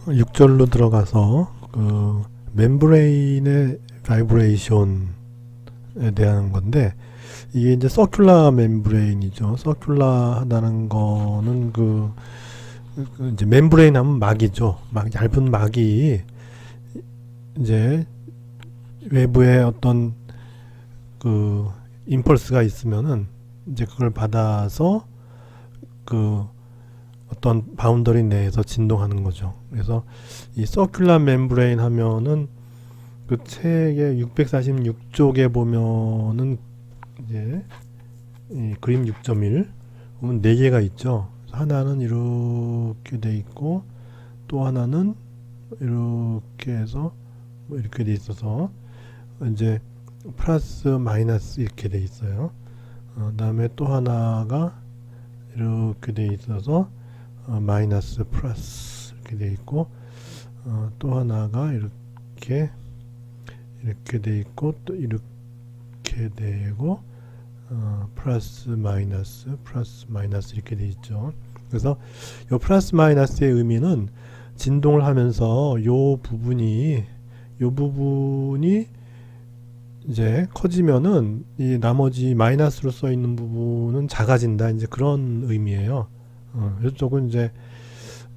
6절로 들어가서 그 멤브레인의 바이브레이션에 대한 건데, 이게 이제 서큘라 멤브레인이죠. 서큘라하다는 거는 그 이제 멤브레인 하면 막이죠. 막 얇은 막이 이제 외부에 어떤 그 임펄스가 있으면은 이제 그걸 받아서 그 어떤 바운더리 내에서 진동하는 거죠. 그래서 이 서큘라 멤브레인 하면은 그 책의 646쪽에 보면은 이제 이 그림 6.1 보면 4개가 있죠. 하나는 이렇게 돼 있고, 또 하나는 이렇게 해서 뭐 이렇게 돼 있어서 이제 플러스 마이너스 이렇게 돼 있어요. 그다음에 또 하나가 이렇게 돼 있어서 마이너스 플러스 이렇게 돼 있고, 또 하나가 이렇게 돼 있고, 또 이렇게 되고, 플러스 마이너스 이렇게 돼 있죠. 그래서 이 플러스 마이너스의 의미는 진동을 하면서 요 부분이 이제 커지면은 이 나머지 마이너스로 써 있는 부분은 작아진다, 이제 그런 의미예요. 이쪽은 이제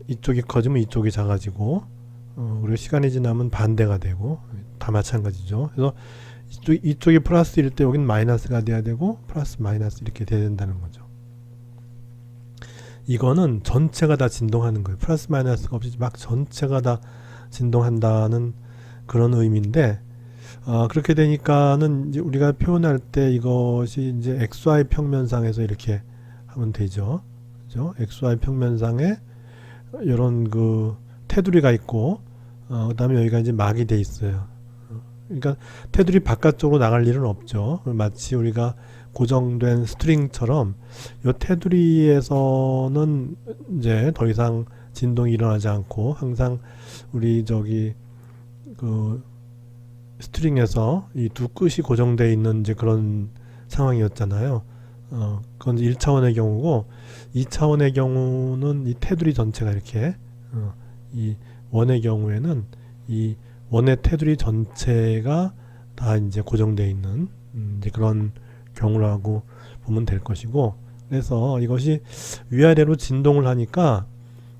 이쪽이 커지면 이쪽이 작아지고, 그리고 시간이 지나면 반대가 되고, 다 마찬가지죠. 그래서 이쪽이 플러스일 때 여기는 마이너스가 돼야 되고, 플러스 마이너스 이렇게 돼야 된다는 거죠. 이거는 전체가 다 진동하는 거예요. 플러스 마이너스가 없이 막 전체가 다 진동한다는 그런 의미인데, 그렇게 되니까는 이제 우리가 표현할 때 이것이 이제 XY 평면상에서 이렇게 하면 되죠. 그죠? XY 평면상에 이런 그 테두리가 있고, 그 다음에 여기가 이제 막이 돼 있어요. 그러니까 테두리 바깥쪽으로 나갈 일은 없죠. 마치 우리가 고정된 스트링처럼 이 테두리에서는 이제 더 이상 진동이 일어나지 않고, 항상 우리 저기 그 스트링에서 이 두 끝이 고정되어 있는 이제 그런 상황이었잖아요. 그건 1차원의 경우고, 2차원의 경우는 이 테두리 전체가 이렇게, 이 원의 경우에는 이 원의 테두리 전체가 다 이제 고정되어 있는 이제 그런 경우라고 보면 될 것이고, 그래서 이것이 위아래로 진동을 하니까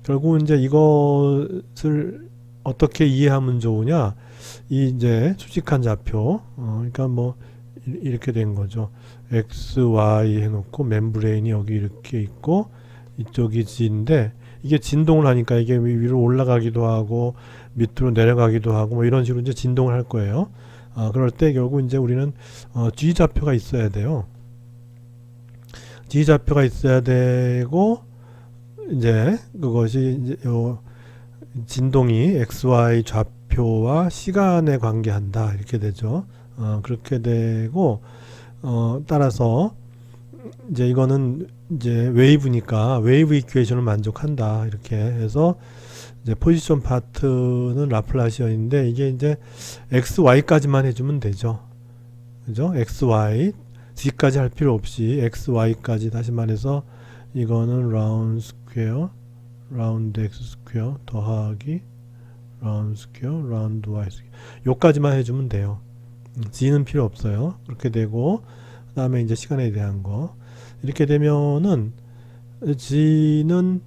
결국 이제 이것을 어떻게 이해하면 좋으냐, 이 이제 수직한 좌표, 그러니까 뭐 이렇게 된 거죠. x, y 해놓고 멤브레인이 여기 이렇게 있고, 이쪽이 G인데, 이게 진동을 하니까 이게 위로 올라가기도 하고 밑으로 내려가기도 하고 뭐 이런 식으로 이제 진동을 할 거예요. 그럴 때 결국 이제 우리는 G 좌표가 있어야 돼요. G 좌표가 있어야 되고, 이제 그것이 이제 요 진동이 XY 좌표와 시간에 관계한다, 이렇게 되죠. 그렇게 되고, 따라서 이제 이거는 이제 웨이브니까 웨이브 이퀘이션을 만족한다, 이렇게 해서 이제 포지션 파트는 라플라시언인데, 이게 이제 XY까지만 해주면 되죠. 그죠? XY, G까지 할 필요 없이 XY까지, 다시 말해서 이거는 라운드 스퀘어, 라운드 X 스퀘어 더하기 라운드 스퀘어, 라운드 Y 스퀘어, 요까지만 해주면 돼요. G는 필요 없어요. 그렇게 되고, 그 다음에 이제 시간에 대한 거, 이렇게 되면은 G는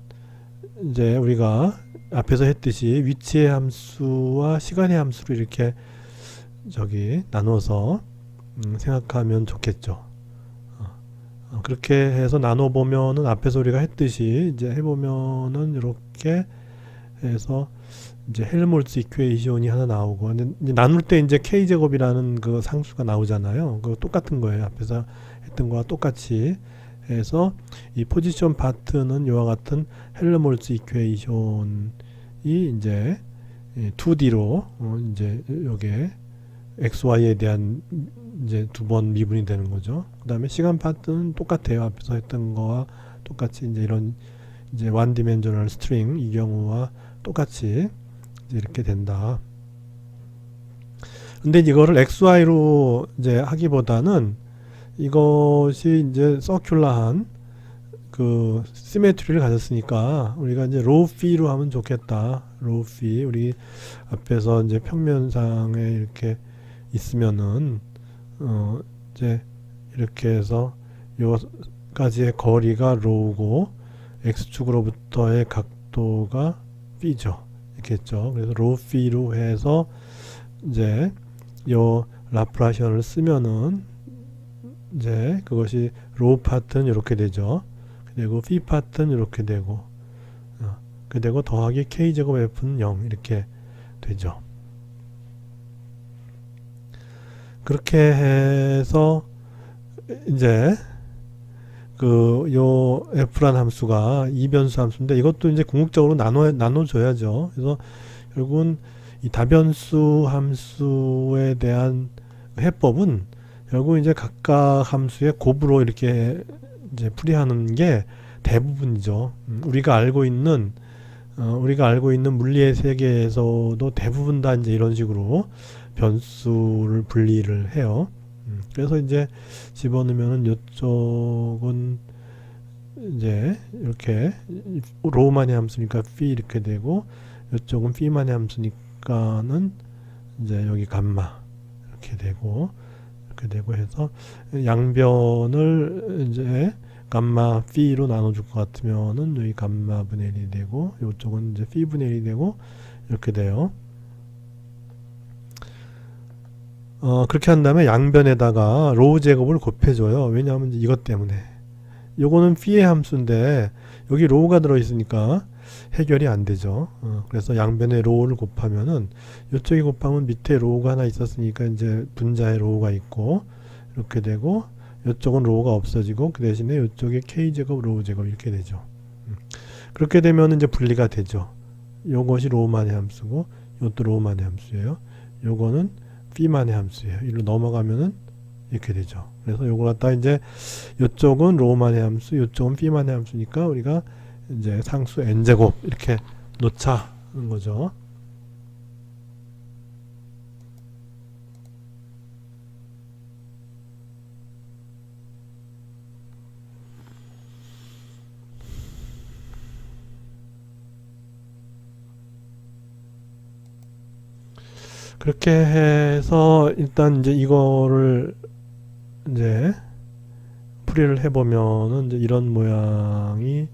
이제 우리가 앞에서 했듯이 위치의 함수와 시간의 함수를 이렇게 저기 나눠서 생각하면 좋겠죠. 그렇게 해서 나눠 보면은 앞에서 우리가 했듯이 이제 해보면은 이렇게 해서 이제 헬몰츠 이퀘이션이 하나 나오고, 이제 나눌 때 이제 k 제곱이라는 그 상수가 나오잖아요. 그거 똑같은 거예요. 앞에서 했던 거와 똑같이 해서 이 포지션 파트는 이와 같은 헬몰츠 이퀘이션이 이제 2D로 이제 요게 XY에 대한 이제 두 번 미분이 되는 거죠. 그 다음에 시간 파트는 똑같아요. 앞에서 했던 거와 똑같이 이제 이런 이제 원 디멘셔널 스트링 이 경우와 똑같이 이제 이렇게 된다. 근데 이거를 XY로 이제 하기보다는 이것이 이제 서큘라한 그 시메트리를 가졌으니까 우리가 이제 로우 피로 하면 좋겠다. 로우 피 우리 앞에서 이제 평면상에 이렇게 있으면은 이제 이렇게 해서 요까지의 거리가 로우고 x축으로부터의 각도가 p죠. 이렇게 했죠. 그래서 로우 피로 해서 이제 요 라프라시언을 쓰면은 이제 그것이 로우 파트는 이렇게 되죠. 그리고 피 파트는 이렇게 되고 그리고 더하기 k제곱 f는 0 이렇게 되죠. 그렇게 해서 이제 그 요 f란 함수가 이변수 함수인데 이것도 이제 궁극적으로 나눠줘야죠. 그래서 결국은 이 다변수 함수에 대한 해법은 결국 이제 각각 함수의 곱으로 이렇게 이제 풀이하는 게 대부분이죠. 우리가 알고 있는 물리의 세계에서도 대부분 다 이제 이런 식으로 변수를 분리를 해요. 그래서 이제 집어넣으면은 이쪽은 이제 이렇게 로우만의 함수니까 phi 이렇게 되고 이쪽은 phi만의 함수니까는 이제 여기 감마 이렇게 되고 해서 양변을 이제 감마 phi로 나눠줄 것 같으면은 여기 감마 분의 1이 되고 이쪽은 이제 phi 분의 1이 되고 이렇게 돼요. 그렇게 한 다음에 양변에다가 로우 제곱을 곱해줘요. 왜냐하면 이제 이것 때문에 요거는 phi의 함수인데 여기 로우가 들어있으니까 해결이 안 되죠. 그래서 양변에 로우를 곱하면은 이쪽에 곱하면 밑에 로우가 하나 있었으니까 이제 분자에 로우가 있고 이렇게 되고 이쪽은 로우가 없어지고 그 대신에 이쪽에 k제곱 로우 제곱 이렇게 되죠. 그렇게 되면 이제 분리가 되죠. 요것이 로우만의 함수고 이것도 로우만의 함수예요. 요거는 phi만의 함수예요. 이리로 넘어가면은 이렇게 되죠. 그래서 요걸 갖다 이제 이쪽은 로우만의 함수, 이쪽은 phi만의 함수니까 우리가 이제 상수 n제곱 이렇게 놓자는 거죠. 그렇게 해서 일단 이제 이거를 이제 풀이를 해보면은 이제 이런 모양이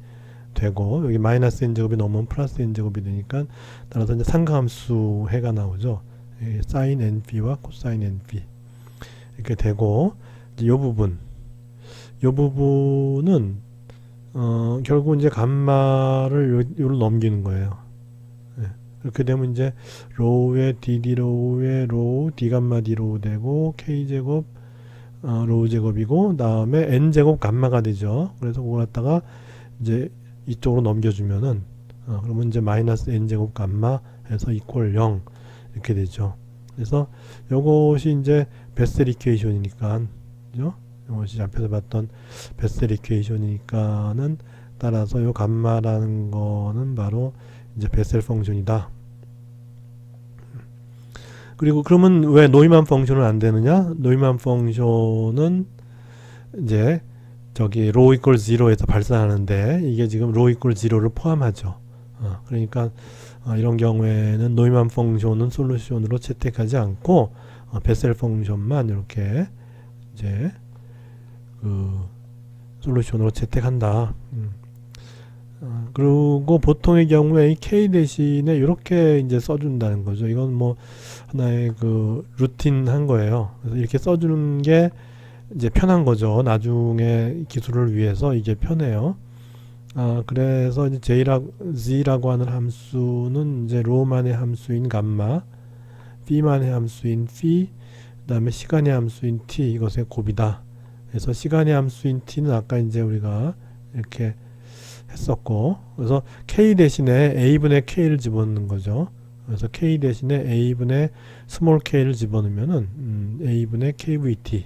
되고 여기 마이너스 n제곱이 넘으면 플러스 n제곱이 되니까 따라서 이제 상가함수 해가 나오죠. 사인 np와 코사인 np 이렇게 되고 이제 요 부분은 결국 이제 감마를 요로 넘기는 거예요. 이렇게 되면 이제 로우에 dd 로우에 로우 d 감마 d 로우 되고 k 제곱 로우 제곱이고 다음에 n 제곱 감마가 되죠. 그래서 그거 갖다가 이제 이쪽으로 넘겨주면은 그러면 이제 마이너스 n 제곱 감마 해서 이퀄 0 이렇게 되죠. 그래서 요것이 이제 베셀 이퀘이션이니까 그죠? 요것이 앞에서 봤던 베셀 이퀘이션이니까는 따라서 요 감마라는 거는 바로 이제 베셀 펑션이다. 그리고 그러면 왜 노이만 펑션은 안 되느냐? 노이만 펑션은 이제 저기 로우 이퀄 0에서 발산하는데 이게 지금 로우 이퀄 0를 포함하죠. 그러니까 이런 경우에는 노이만 펑션은 솔루션으로 채택하지 않고 베셀 펑션만 이렇게 이제 그 솔루션으로 채택한다. 그리고 보통의 경우에 이 k 대신에 이렇게 이제 써준다는 거죠. 이건 뭐 하나의 그 루틴한 거예요. 그래서 이렇게 써주는 게 이제 편한 거죠. 나중에 기술을 위해서 이게 편해요. 그래서 이제 z라고 하는 함수는 이제 로우만의 함수인 감마, phi만의 함수인 phi, 그다음에 시간의 함수인 t 이것의 곱이다. 그래서 시간의 함수인 t는 아까 이제 우리가 이렇게 했었고, 그래서 k 대신에 a분의 k를 집어넣는 거죠. 그래서 k 대신에 a분의 스몰 k를 집어넣으면은 a분의 kvt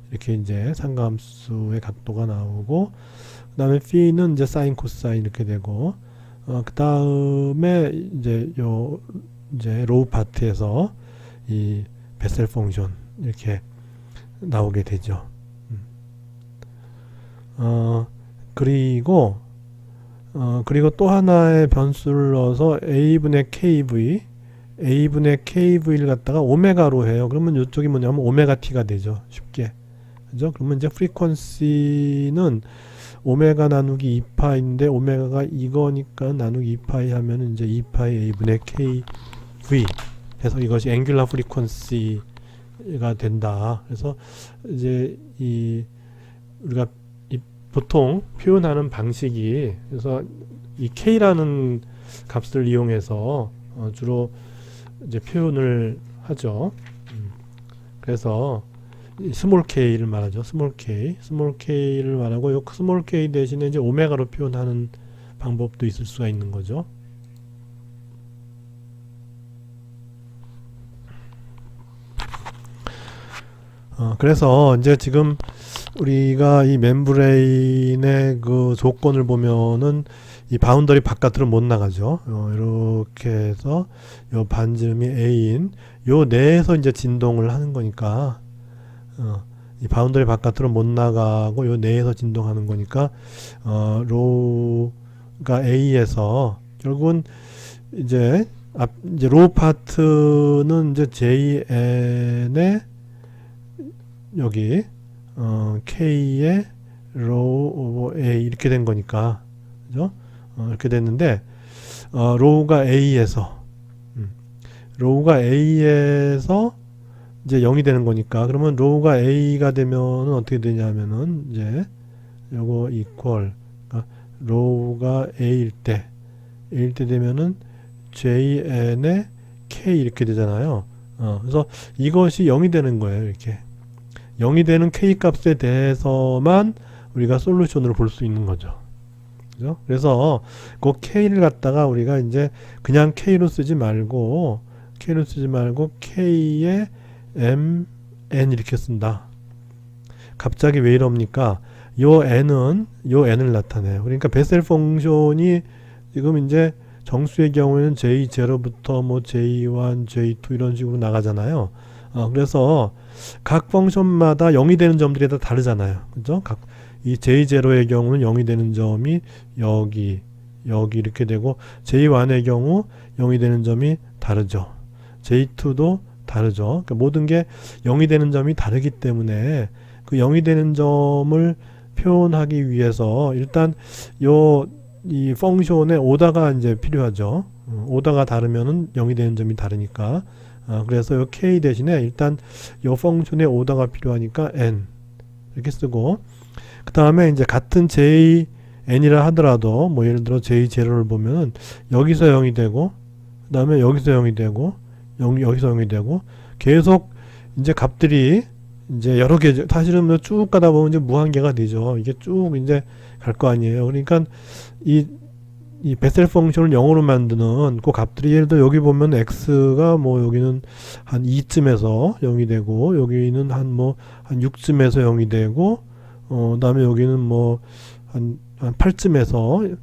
이렇게 이제 상가함수의 각도가 나오고, 그 다음에 phi는 이제 사인 코사인 이렇게 되고, 그 다음에 이제 이제 로우 파트에서 이 베셀 펑션 이렇게 나오게 되죠. 그리고 또 하나의 변수를 넣어서 a분의 kv를 갖다가 오메가로 해요. 그러면 이쪽이 뭐냐면 오메가 t가 되죠. 쉽게. 그죠? 그러면 이제 프리퀀시는 오메가 나누기 2파인데 오메가가 이거니까 나누기 2파이 하면은 이제 2파이 a분의 kv 해서 이것이 앵귤러 프리퀀시가 된다. 그래서 이제 우리가 보통 표현하는 방식이, 그래서 이 k라는 값을 이용해서 주로 이제 표현을 하죠. 그래서 스몰 k를 말하죠. 스몰 k를 말하고, 요 스몰 k 대신에 이제 오메가로 표현하는 방법도 있을 수가 있는 거죠. 그래서 이제 지금 우리가 이 멤브레인의 그 조건을 보면은 이 바운더리 바깥으로 못 나가죠. 이렇게 해서 요 반지름이 a인 요 내에서 이제 진동을 하는 거니까, 이 바운더리 바깥으로 못 나가고 요 내에서 진동하는 거니까, 로가 a에서 결국은 이제 로 파트는 이제 JN의 여기 K의 로우 오버 A 이렇게 된 거니까, 그죠? 이렇게 됐는데, 로우가 A에서 이제 0이 되는 거니까, 그러면 로우가 A가 되면은 어떻게 되냐면은 이제 요거 이퀄, 로우가 A일 때 되면은 JN의 K 이렇게 되잖아요. 그래서 이것이 0이 되는 거예요. 이렇게 0이 되는 K 값에 대해서만 우리가 솔루션으로 볼 수 있는 거죠. 그죠? 그래서 그 K를 갖다가 우리가 이제 그냥 K로 쓰지 말고 K의 M, N 이렇게 쓴다. 갑자기 왜 이럽니까? 요 N을 나타내요. 그러니까 베셀 펑션이 지금 이제 정수의 경우에는 J0부터 뭐 J1, J2 이런 식으로 나가잖아요. 그래서 각 펑션마다 0이 되는 점들이 다 다르잖아요. 그죠? 이 J0의 경우는 0이 되는 점이 여기 이렇게 되고, J1의 경우 0이 되는 점이 다르죠. J2도 다르죠. 그러니까 모든 게 0이 되는 점이 다르기 때문에 그 0이 되는 점을 표현하기 위해서 일단 이 펑션의 오다가 이제 필요하죠. 오다가 다르면은 0이 되는 점이 다르니까. 그래서 요 k 대신에 일단 요 펑션의 오다가 필요하니까 n 이렇게 쓰고, 그 다음에 이제 같은 jn이라 하더라도 뭐 예를 들어 j0를 보면은 여기서 0이 되고, 그 다음에 여기서 0이 되고, 여기서 0이 되고, 계속 이제 값들이 이제 여러 개, 사실은 쭉 가다 보면 이제 무한계가 되죠. 이게 쭉 이제 갈 거 아니에요. 그러니까 이 베셀 펑션을 0으로 만드는 그 값들이, 예를 들어 여기 보면 x가 뭐 여기는 한 2쯤에서 0이 되고, 여기는 한 6쯤에서 0이 되고, 그다음에 여기는 뭐 한 8쯤에서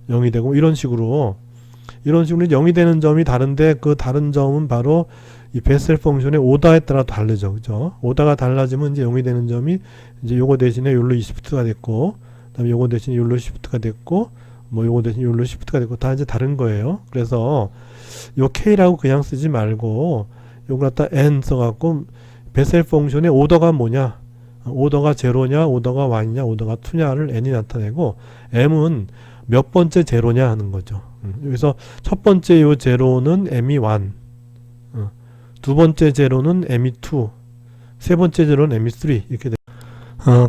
0이 되고, 이런 식으로 0이 되는 점이 다른데, 그 다른 점은 바로 이 베셀 펑션의 오다에 따라 다르죠. 그죠? 오다가 달라지면 이제 0이 되는 점이 이제 요거 대신에 욜로 시프트가 됐고, 그다음에 요거 대신에 욜로 시프트가 됐고, 뭐 요거 대신 욜로 시프트가 됐고, 다 이제 다른 거예요. 그래서 요 k라고 그냥 쓰지 말고 요걸 갖다 n 써갖고 베셀 펑션의 오더가 뭐냐, 오더가 제로냐, 오더가 1이냐, 오더가 2냐를 n이 나타내고, m은 몇 번째 제로냐 하는 거죠. 여기서 첫 번째 요 제로는 m이 1, 두 번째 제로는 m이 2, 세 번째 제로는 m이 3 이렇게 돼.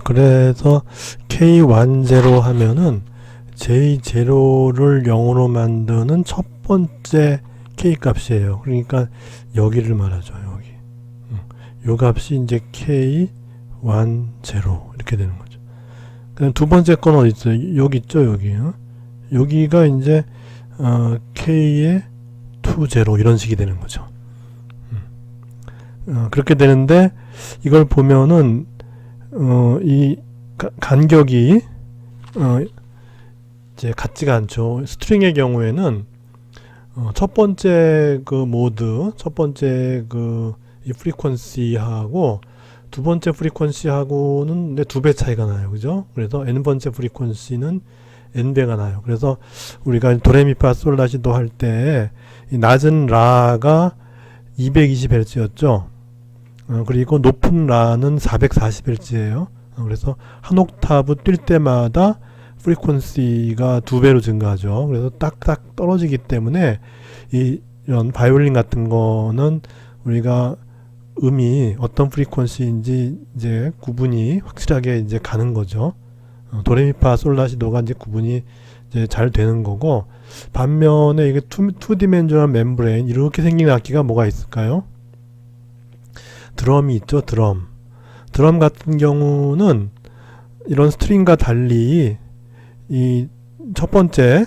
그래서 k10 하면은 J0를 0으로 만드는 첫 번째 K 값이에요. 그러니까 여기를 말하죠. 여기. 요 값이 이제 K10 이렇게 되는 거죠. 그다음 두 번째 건 어디 있어요? 여기 있죠, 여기. 여기가 이제 K의 20 이런 식이 되는 거죠. 그렇게 되는데, 이걸 보면은 이 간격이 이제 같지가 않죠. 스트링의 경우에는 첫 번째 그 모드, 첫 번째 그 이 프리퀀시하고 두 번째 프리퀀시하고는 2배 차이가 나요. 그죠? 그래서 n번째 프리퀀시는 n배가 나요. 그래서 우리가 도레미파솔라시도 할 때 이 낮은 라가 220Hz였죠. 그리고 높은 라는 440Hz예요. 그래서 한 옥타브 뛸 때마다 프리퀀시가 2배로 증가하죠. 그래서 딱딱 떨어지기 때문에 이런 바이올린 같은 거는 우리가 음이 어떤 프리퀀시인지 이제 구분이 확실하게 이제 가는 거죠. 도레미파 솔라시도가 이제 구분이 이제 잘 되는 거고, 반면에 이게 투 디멘sional 멤브레인 이렇게 생긴 악기가 뭐가 있을까요? 드럼이 있죠. 드럼 같은 경우는 이런 스트링과 달리 이 첫 번째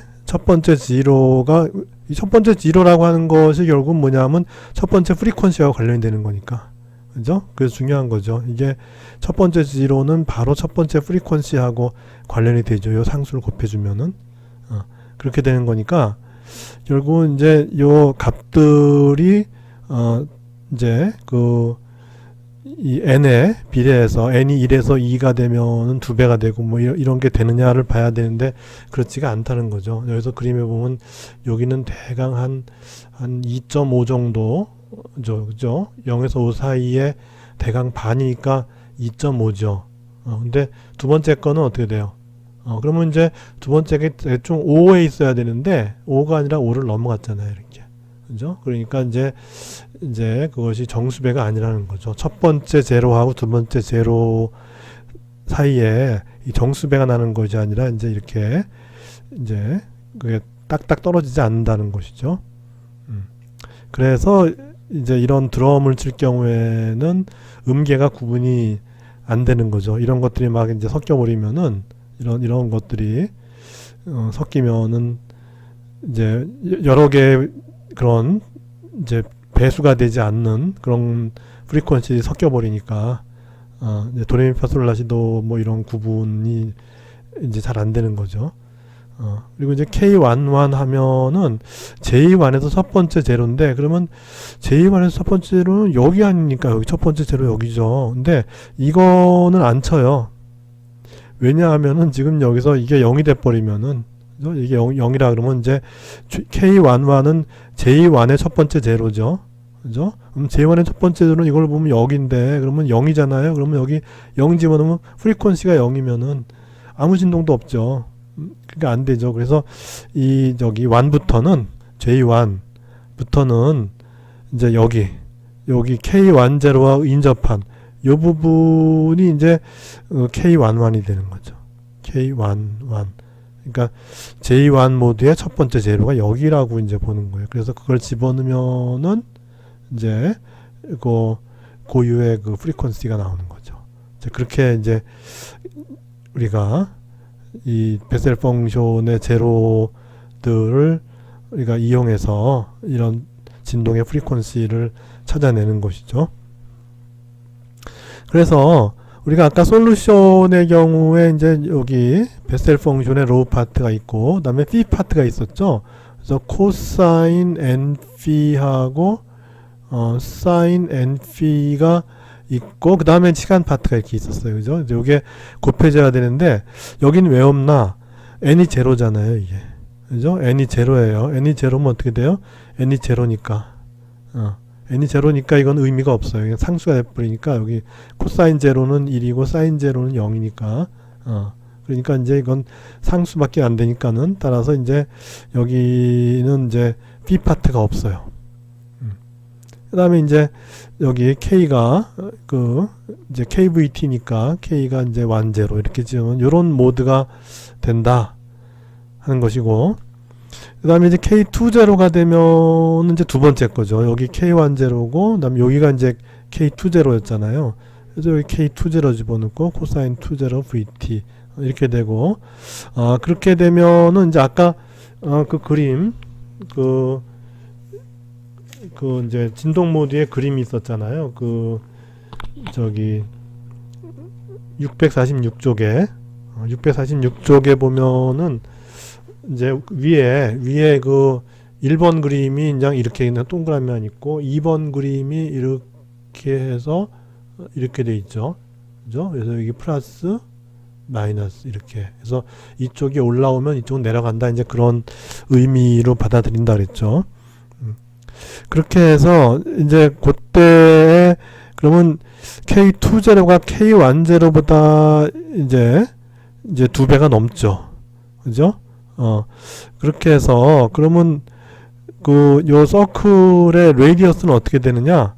지로가, 이 첫 번째 지로라고 하는 것이 결국 뭐냐면 첫 번째 프리퀀시와 관련이 되는 거니까, 그죠? 그래서 중요한 거죠. 이게 첫 번째 지로는 바로 첫 번째 프리퀀시하고 관련이 되죠. 요 상수를 곱해주면은 그렇게 되는 거니까, 결국 이제 요 값들이 이제 이 n에 비례해서 n이 1에서 2가 되면은 2배가 되고 뭐 이런 게 되느냐를 봐야 되는데 그렇지가 않다는 거죠. 여기서 그림에 보면 여기는 대강 한 2.5 정도, 그죠? 0에서 5 사이에 대강 반이니까 2.5죠. 근데 두 번째 거는 어떻게 돼요? 그러면 이제 두 번째가 대충 5에 있어야 되는데 5가 아니라 5를 넘어갔잖아요, 이렇게. 그죠? 그러니까 이제 그것이 정수배가 아니라는 거죠. 첫 번째 제로하고 두 번째 제로 사이에 이 정수배가 나는 것이 아니라 이제 이렇게 이제 그게 딱딱 떨어지지 않는다는 것이죠. 그래서 이제 이런 드럼을 칠 경우에는 음계가 구분이 안 되는 거죠. 이런 것들이 막 이제 섞여 버리면은 이런 것들이 섞이면은 이제 여러 개의 그런 이제 배수가 되지 않는 그런 프리퀀시 섞여 버리니까 이제 도레미파솔라시도 뭐 이런 구분이 이제 잘 안 되는 거죠. 그리고 이제 K11 하면은 J1에서 첫 번째 제로인데, 그러면 J1에서 첫 번째 제로는 여기 아닙니까? 여기 첫 번째 제로 여기죠. 근데 이거는 안 쳐요. 왜냐하면은 지금 여기서 이게 0이 돼 버리면은, 이게 0이라 그러면 이제 K11은 J1의 첫 번째 제로죠. 그죠? 그럼 J1의 첫 번째 제로는 이걸 보면 여기인데, 그러면 0이잖아요. 그러면 여기 0 집어넣으면 프리퀀시가 0이면은 아무 진동도 없죠. 그러니까 안 되죠. 그래서 저기 1부터는, J1부터는 이제 여기 K10와 인접한 요 부분이 이제 K11이 되는 거죠. K11. 그러니까 J1 모드의 첫 번째 제로가 여기라고 이제 보는 거예요. 그래서 그걸 집어넣으면은 이제 고유의 그 프리퀀시가 나오는 거죠. 이제 그렇게 이제 우리가 이 베셀 펑션의 제로들을 우리가 이용해서 이런 진동의 프리퀀시를 찾아내는 것이죠. 그래서 우리가 아까 솔루션의 경우에 이제 여기 베셀 펑션의 로우 파트가 있고, 그다음에 피 파트가 있었죠. 그래서 코사인 n피하고 사인 n피가 있고, 그 다음에 시간 파트가 이렇게 있었어요. 그죠? 이게 곱해져야 되는데 여기는 왜 없나? n이 제로잖아요, 이게. 그죠? n이 제로예요. n이 제로면 어떻게 돼요? n이 제로니까. n이 제로니까 이건 의미가 없어요. 그냥 상수가 돼버리니까, 여기 코사인 제로는 1이고 사인 제로는 0이니까. 그러니까 이제 이건 상수밖에 안 되니까는, 따라서 이제 여기는 이제 B 파트가 없어요. 그 다음에 이제 여기 K가 이제 KVT니까 K가 이제 1, 0 이렇게 지으면 요런 모드가 된다 하는 것이고, 그 다음에 이제 K20가 되면 이제 두 번째 거죠. 여기 K10고, 그 다음에 여기가 이제 K20였잖아요. 그래서 여기 K20 집어넣고 코사인 20 VT 이렇게 되고, 그렇게 되면은 이제 아까 그 그림 이제 진동 모드의 그림이 있었잖아요. 저기 646쪽에 보면은 이제 위에 그 1번 그림이 그냥 이렇게 있는 동그라미만 있고, 2번 그림이 이렇게 해서 이렇게 돼 있죠. 그죠? 그래서 여기 플러스 마이너스 이렇게. 그래서 이쪽이 올라오면 이쪽은 내려간다. 이제 그런 의미로 받아들인다 그랬죠. 그렇게 해서 이제 그때에 그러면 K20가 K10보다 이제 두 배가 넘죠. 그죠? 그렇게 해서 그러면 그 요 서클의 레디어스는 어떻게 되느냐?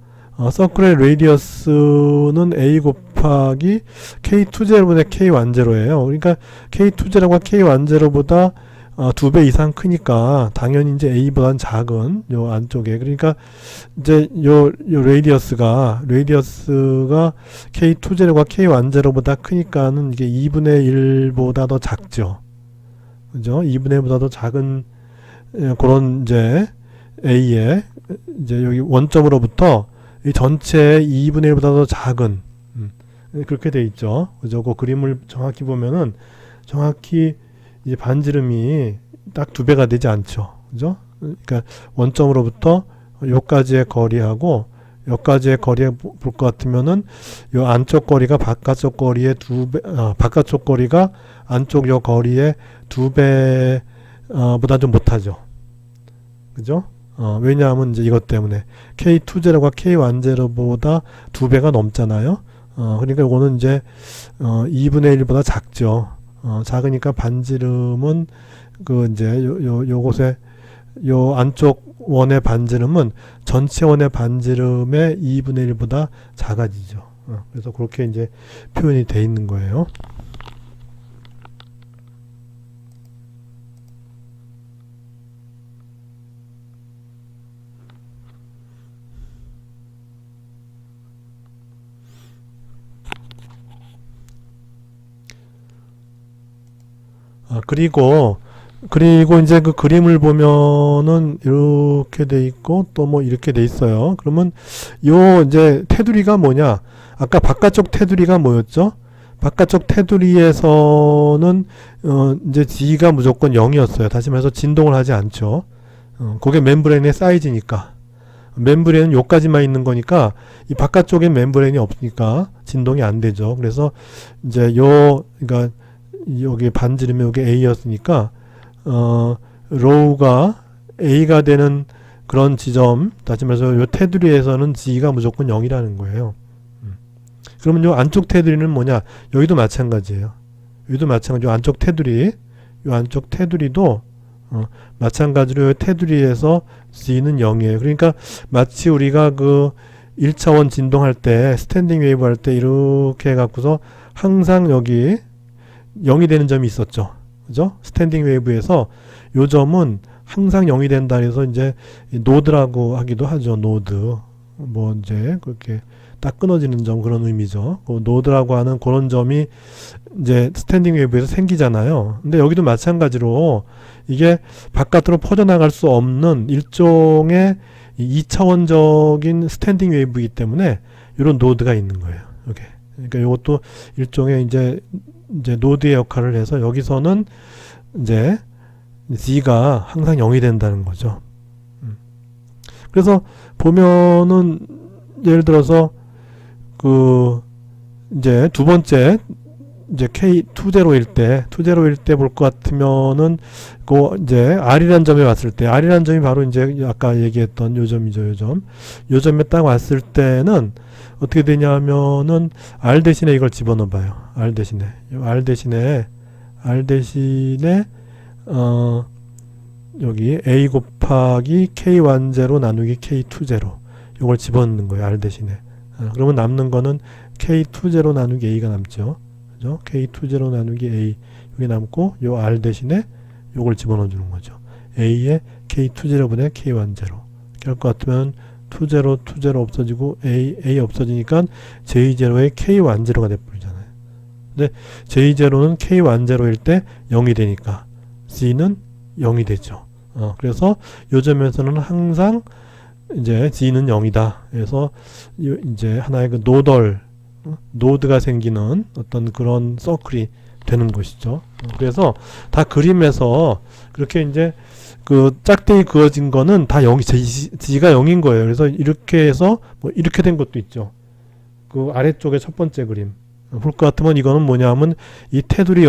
서클의 레디어스는 A 곱하기 K20분의 K10예요. 그러니까 K20가 K10보다 두 배 이상 크니까 당연히 이제 A보다는 작은 요 안쪽에, 그러니까 이제 요 레디어스가 K20가 K10보다 크니까는 이게 2분의 1보다 더 작죠. 그죠? 2분의 1보다 더 작은 그런 이제 A에 이제 여기 원점으로부터 이 전체의 2분의 1보다 더 작은 그렇게 돼 있죠. 그죠? 그 그림을 정확히 보면은 정확히 이제 반지름이 딱 두 배가 되지 않죠. 그죠? 그러니까 원점으로부터 여기까지의 거리하고 여기까지의 거리에 볼 것 같으면은 요 안쪽 거리가 바깥쪽 거리의 바깥쪽 거리가 안쪽 요 거리의 두 배 보다 좀 못하죠. 그죠? 왜냐하면 이제 이것 때문에 K20가 K10보다 두 배가 넘잖아요. 그러니까 이거는 이제 2분의 1보다 작죠. 작으니까 반지름은 그 이제 요곳에 요 안쪽 원의 반지름은 전체 원의 반지름의 2분의 1보다 작아지죠. 그래서 그렇게 이제 표현이 돼 있는 거예요. 그리고 이제 그 그림을 보면은 이렇게 돼 있고 또 뭐 이렇게 돼 있어요. 그러면 요 이제 테두리가 뭐냐? 아까 바깥쪽 테두리가 뭐였죠? 바깥쪽 테두리에서는 이제 G가 무조건 0이었어요. 다시 말해서 진동을 하지 않죠. 그게 멤브레인의 사이즈니까. 멤브레인은 요까지만 있는 거니까 이 바깥쪽에 멤브레인이 없으니까 진동이 안 되죠. 그래서 이제 그러니까 여기 반지름이 여기 A였으니까 로우가 A가 되는 그런 지점, 다시 말해서 요 테두리에서는 G가 무조건 0이라는 거예요. 그러면 요 안쪽 테두리는 뭐냐? 여기도 마찬가지예요. 여기도 마찬가지로 안쪽 테두리도 마찬가지로 요 테두리에서 G는 0이에요. 그러니까 마치 우리가 그 1차원 진동할 때 스탠딩 웨이브 할 때 이렇게 해 갖고서 항상 여기 0이 되는 점이 있었죠. 그죠? 스탠딩 웨이브에서 요 점은 항상 0이 된다 해서 이제 노드라고 하기도 하죠. 노드. 뭐 이제 그렇게 딱 끊어지는 점, 그런 의미죠. 그 노드라고 하는 그런 점이 이제 스탠딩 웨이브에서 생기잖아요. 근데 여기도 마찬가지로 이게 바깥으로 퍼져나갈 수 없는 일종의 2차원적인 스탠딩 웨이브이기 때문에 이런 노드가 있는 거예요. 이렇게. 그러니까 이것도 일종의 이제 노드의 역할을 해서 여기서는 이제 G가 항상 0이 된다는 거죠. 그래서 보면은 예를 들어서 그 이제 두 번째 이제 K20일 때 볼 것 같으면은 그 이제 R이라는 점에 왔을 때, R이라는 점이 바로 이제 아까 얘기했던 요 점이죠. 요 점에 딱 왔을 때는 어떻게 되냐면은 R 대신에 이걸 집어넣어 봐요. R 대신에 여기 A 곱하기 K10 나누기 K20 이걸 집어넣는 거예요. R 대신에. 그러면 남는 거는 K20 나누기 A가 남죠. 그죠? K20 나누기 A 여기 남고 요 R 대신에 요걸 집어넣어 주는 거죠. A에 K20분의 K10 이렇게 할 것 같으면 20 없어지고 A 없어지니까 J0에 K10가 돼버리잖아요. 근데 J0는 K10일 때 0이 되니까 G는 0이 되죠. 그래서 요 점에서는 항상 이제 G는 0이다. 그래서 이제 하나의 그 노드가 생기는 어떤 그런 서클이 되는 것이죠. 그래서 다 그림에서 그렇게 이제 그 짝대기 그어진 거는 다 0, G가 0인 거예요. 그래서 이렇게 해서 뭐 이렇게 된 것도 있죠. 그 아래쪽에 첫 번째 그림 볼 것 같으면 이거는 뭐냐면 이 테두리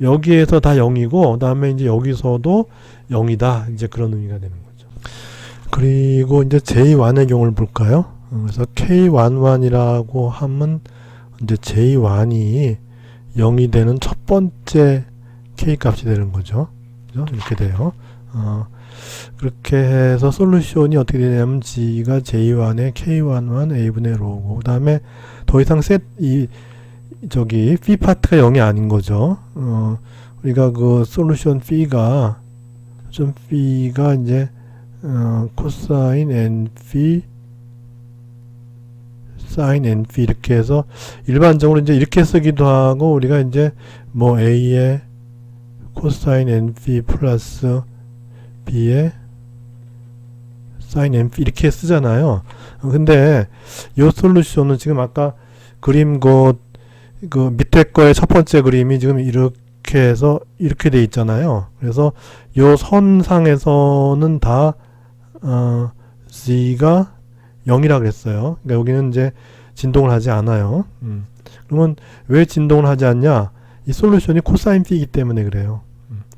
여기에서 다 0이고 그 다음에 이제 여기서도 0이다. 이제 그런 의미가 되는 거죠. 그리고 이제 J1의 경우를 볼까요? 그래서 K11이라고 하면 이제 J1이 0이 되는 첫 번째 K 값이 되는 거죠. 그죠? 이렇게 돼요. 그렇게 해서 솔루션이 어떻게 되냐면 G가 J1의 K11 A분의 Rho고 그 다음에 더 이상 저기 phi 파트가 0이 아닌 거죠. 우리가 그 솔루션 phi가 이제 코사인 nphi 사인 nphi 이렇게 해서 일반적으로 이제 이렇게 쓰기도 하고 우리가 이제 뭐 a의 코사인 nphi 플러스 b의 사인 nphi 이렇게 쓰잖아요. 근데 이 솔루션은 지금 아까 그림 그 밑에 거의 첫 번째 그림이 지금 이렇게 해서 이렇게 돼 있잖아요. 그래서 요 선상에서는 다 G가 0이라 그랬어요. 그러니까 여기는 이제 진동을 하지 않아요. 그러면 왜 진동을 하지 않냐? 이 솔루션이 코사인 P이기 때문에 그래요.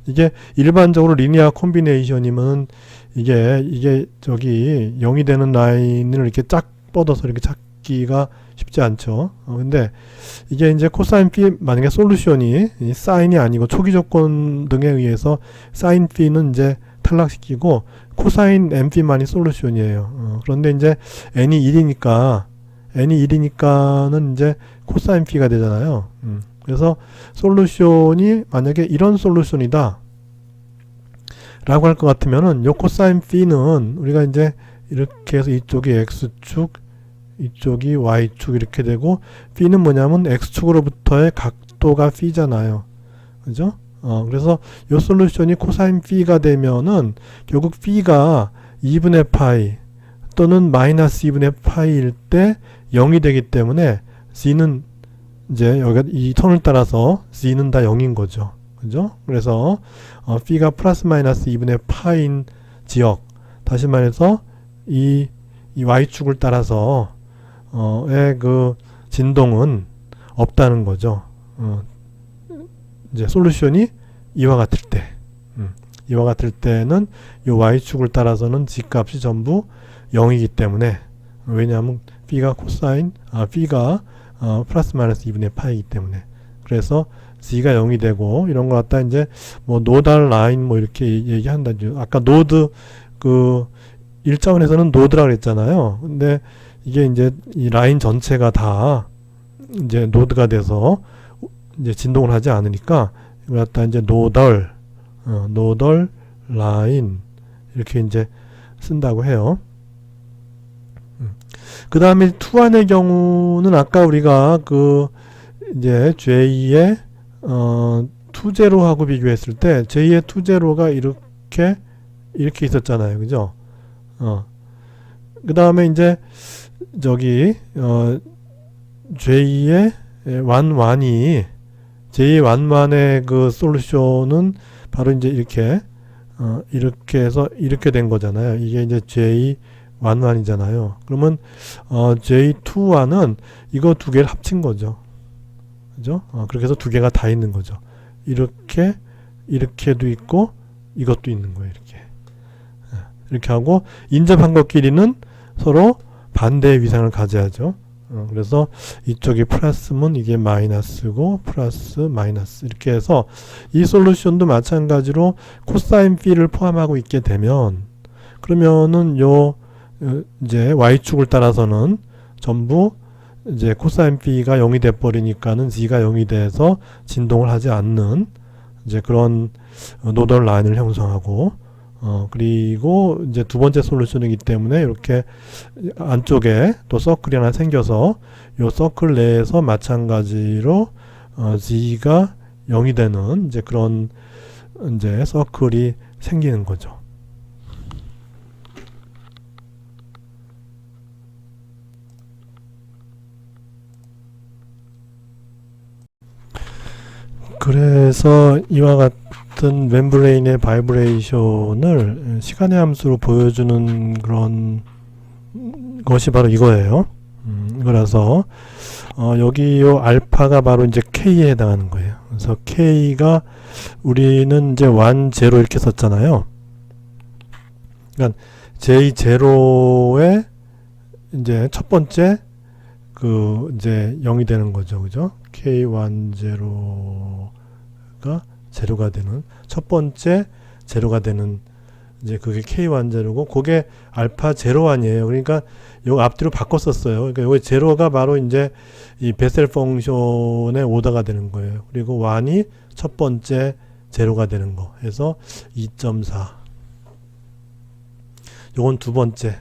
이게 일반적으로 리니어 콤비네이션이면 이게 저기 0이 되는 라인을 이렇게 쫙 뻗어서 이렇게 찾기가 쉽지 않죠. 근데 이게 이제 코사인 P 만약에 솔루션이 사인이 아니고 초기 조건 등에 의해서 사인 P는 이제 탈락시키고 코사인 NP만이 솔루션이에요. 그런데 이제 n이 1이니까는 이제 코사인 P가 되잖아요. 그래서 솔루션이 만약에 이런 솔루션이다 라고 할 것 같으면은 요 코사인 P는 우리가 이제 이렇게 해서 이쪽이 X축 이쪽이 Y축 이렇게 되고 P는 뭐냐면 X축으로부터의 각도가 P잖아요. 그죠? 그래서 요 솔루션이 코사인 P가 되면은 결국 P가 2분의 파이 또는 마이너스 2분의 파이일 때 0이 되기 때문에 C는 이제 여기가 이 선을 따라서 C는 다 0인 거죠. 그죠? 그래서 P가 플러스 마이너스 2분의 파인 지역 다시 말해서 이 Y축을 따라서 그 진동은 없다는 거죠. 이제 솔루션이 이와 같을 때는 이 Y축을 따라서는 G 값이 전부 0이기 때문에 왜냐하면 B가 B가 플러스 마이너스 2분의 파이기 때문에 그래서 G가 0이 되고 이런 거 갖다 이제 뭐 노달 라인 뭐 이렇게 얘기한다. 아까 노드 그 1차원에서는 노드라 그랬잖아요. 근데 이게 이제 이 라인 전체가 다 이제 노드가 돼서 이제 진동을 하지 않으니까 이걸 갖다 이제 노덜 라인 이렇게 이제 쓴다고 해요. 그 다음에 투안의 경우는 아까 우리가 그 이제 J의 투제로하고 비교했을 때 J의 투제로가 이렇게 있었잖아요. 그죠? 그 다음에 이제 저기 J의 완완이 J의 완완의 그 솔루션은 바로 이제 이렇게 해서 이렇게 된 거잖아요. 이게 이제 J 완완이잖아요. 그러면 J2와는 이거 두 개를 합친 거죠. 그죠? 그렇게 해서 두 개가 다 있는 거죠. 이렇게도 있고 이것도 있는 거예요. 이렇게 하고 인접한 것끼리는 서로 반대의 위상을 가져야죠. 그래서 이쪽이 플러스면 이게 마이너스고 플러스 마이너스 이렇게 해서 이 솔루션도 마찬가지로 코사인 P를 포함하고 있게 되면 그러면은 요 이제 Y축을 따라서는 전부 이제 코사인 P가 0이 돼 버리니까는 G가 0이 돼서 진동을 하지 않는 이제 그런 노덜 라인을 형성하고 그리고 이제 두 번째 솔루션이기 때문에 이렇게 안쪽에 또 서클이 하나 생겨서 요 서클 내에서 마찬가지로 G가 0이 되는 이제 그런 이제 서클이 생기는 거죠. 그래서 이와 같은 멤브레인의 바이브레이션을 시간의 함수로 보여주는 그런 것이 바로 이거예요. 그래서 여기 요 알파가 바로 이제 K에 해당하는 거예요. 그래서 K가 우리는 이제 1, 0 이렇게 썼잖아요. 그러니까 J0에 이제 첫 번째 그 이제 0이 되는 거죠. 그죠? K10가 제로가 되는 첫 번째 제로가 되는 이제 그게 K10고 그게 알파 01이에요. 그러니까 요 앞뒤로 바꿨었어요. 그러니까 요 제로가 바로 이제 이 베셀 펑션의 오더가 되는 거예요. 그리고 1이 첫 번째 제로가 되는 거. 해서 2.4. 요건 두 번째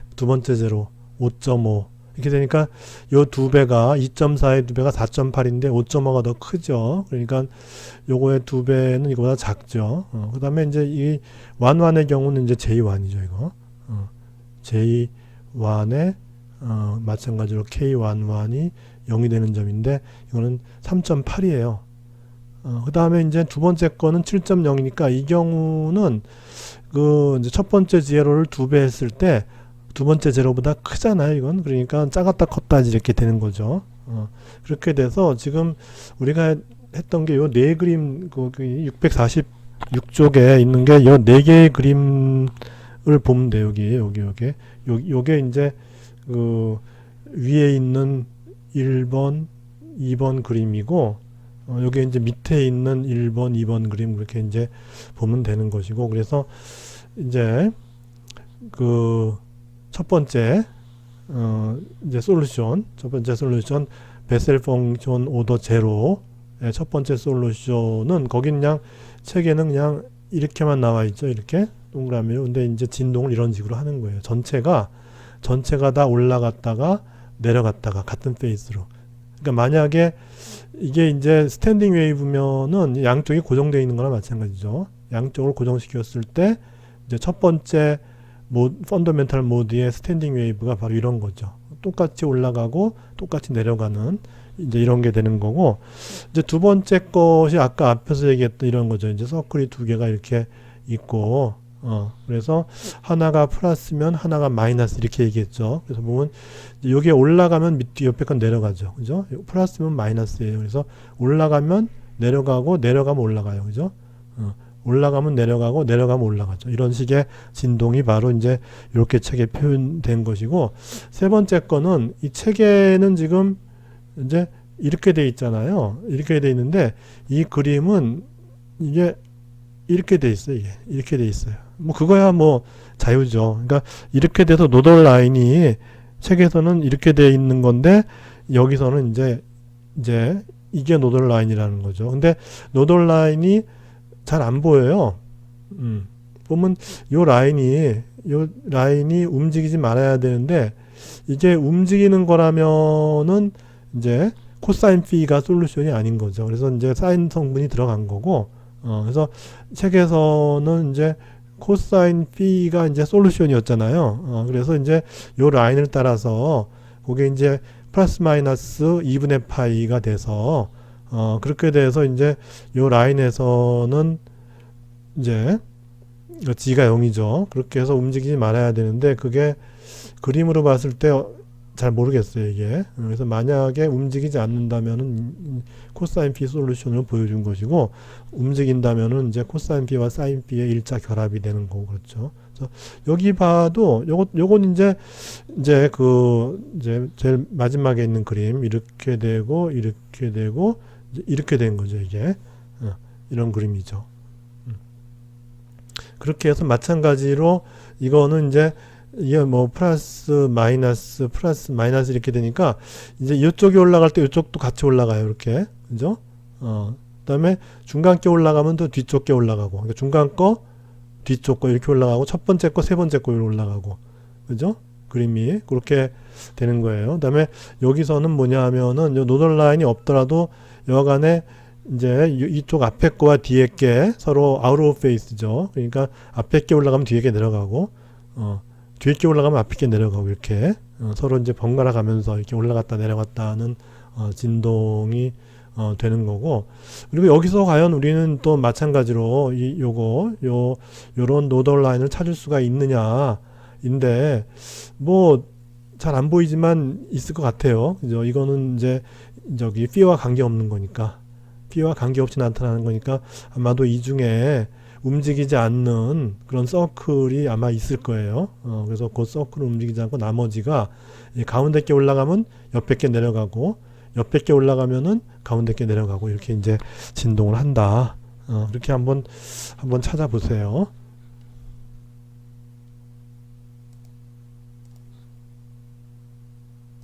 제로 5.5 이렇게 되니까 요 두 배가 2.4의 두 배가 4.8인데 5.5가 더 크죠. 그러니까 요거의 두 배는 이거보다 작죠. 그 다음에 이제 이 1의 경우는 이제 J1이죠, 이거. J1에 마찬가지로 K11이 0이 되는 점인데 이거는 3.8이에요. 그 다음에 이제 두 번째 거는 7.0이니까 이 경우는 그 이제 첫 번째 제로를 두 배 했을 때 두 번째 제로보다 크잖아요, 이건. 그러니까 작았다 컸다 이렇게 되는 거죠. 그렇게 돼서 지금 우리가 했던 게 요 네 그림, 그 646쪽에 있는 게 요 네 개의 그림을 보면 돼요, 요게 이제 그 위에 있는 1번, 2번 그림이고, 요게 이제 밑에 있는 1번, 2번 그림 그렇게 이제 보면 되는 것이고, 그래서 이제 그 첫 번째 이제 솔루션, 베셀 펑션 오더 제로의 첫 번째 솔루션은 거긴 그냥 책에는 그냥 이렇게만 나와 있죠, 이렇게 동그라미로. 근데 이제 진동을 이런 식으로 하는 거예요. 전체가 다 올라갔다가 내려갔다가 같은 페이스로. 그러니까 만약에 이게 이제 스탠딩 웨이브면은 양쪽이 고정되어 있는 거나 마찬가지죠. 양쪽을 고정시켰을 때 이제 첫 번째 펀더멘탈 모드의 스탠딩 웨이브가 바로 이런 거죠. 똑같이 올라가고 똑같이 내려가는 이제 이런 게 되는 거고, 이제 두 번째 것이 아까 앞에서 얘기했던 이런 거죠. 이제 서클이 두 개가 이렇게 있고, 그래서 하나가 플러스면 하나가 마이너스 이렇게 얘기했죠. 그래서 보면 여기에 올라가면 밑 옆에 건 내려가죠. 그죠? 플러스면 마이너스예요. 그래서 올라가면 내려가고 내려가면 올라가요. 그죠? 올라가면 내려가고 내려가면 올라가죠. 이런 식의 진동이 바로 이제 이렇게 책에 표현된 것이고, 세 번째 거는 이 책에는 지금 이제 이렇게 돼 있잖아요. 이렇게 돼 있는데 이 그림은 이게 이렇게 돼 있어요. 이게 이렇게 돼 있어요. 뭐 그거야 뭐 자유죠. 그러니까 이렇게 돼서 노덜 라인이 책에서는 이렇게 돼 있는 건데 여기서는 이제 이게 노덜 라인이라는 거죠. 근데 노덜 라인이 잘 안 보여요. 보면 요 라인이 움직이지 말아야 되는데 이게 움직이는 거라면은 이제 코사인 P가 솔루션이 아닌 거죠. 그래서 이제 사인 성분이 들어간 거고, 그래서 책에서는 이제 코사인 P가 이제 솔루션이었잖아요. 그래서 이제 요 라인을 따라서 그게 이제 플러스 마이너스 2분의 파이가 돼서 그렇게 돼서 이제 요 라인에서는 이제 G가 0이죠. 그렇게 해서 움직이지 말아야 되는데 그게 그림으로 봤을 때 잘 모르겠어요, 이게. 그래서 만약에 움직이지 않는다면은 코사인 P 솔루션을 보여준 것이고, 움직인다면은 이제 코사인 P와 사인 P의 일자 결합이 되는 거고, 그렇죠. 그래서 여기 봐도 요건 이제 제일 마지막에 있는 그림 이렇게 되고 이렇게 된 거죠, 이게. 이런 그림이죠. 그렇게 해서 마찬가지로 이거는 이제 이게 뭐 플러스 마이너스 이렇게 되니까 이제 이쪽이 올라갈 때 이쪽도 같이 올라가요, 이렇게. 그죠? 그다음에 중간 게 올라가면 또 뒤쪽 게 올라가고, 그러니까 중간 거 뒤쪽 거 이렇게 올라가고, 첫 번째 거 세 번째 거 올라가고, 그죠? 그림이 그렇게 되는 거예요. 그다음에 여기서는 뭐냐 하면은 노덜 라인이 없더라도 여간에 이제 이쪽 앞에 거와 뒤에 게 서로 아웃 오브 페이스죠. 그러니까 앞에 게 올라가면 뒤에 게 내려가고, 뒤에 게 올라가면 앞에 게 내려가고, 이렇게 서로 이제 번갈아 가면서 이렇게 올라갔다 내려갔다 하는 진동이 되는 거고, 그리고 여기서 과연 우리는 또 마찬가지로 요런 노덜 라인을 찾을 수가 있느냐인데, 뭐 잘 안 보이지만 있을 것 같아요. 그죠? 이거는 이제 저기 B와 관계없는 거니까, B와 관계없이 나타나는 거니까 아마도 이 중에 움직이지 않는 그런 서클이 아마 있을 거예요. 그래서 그 서클은 움직이지 않고 나머지가 이 가운데 게 올라가면 옆에 게 내려가고, 옆에 게 올라가면은 가운데 게 내려가고, 이렇게 이제 진동을 한다. 그렇게 한번 찾아보세요.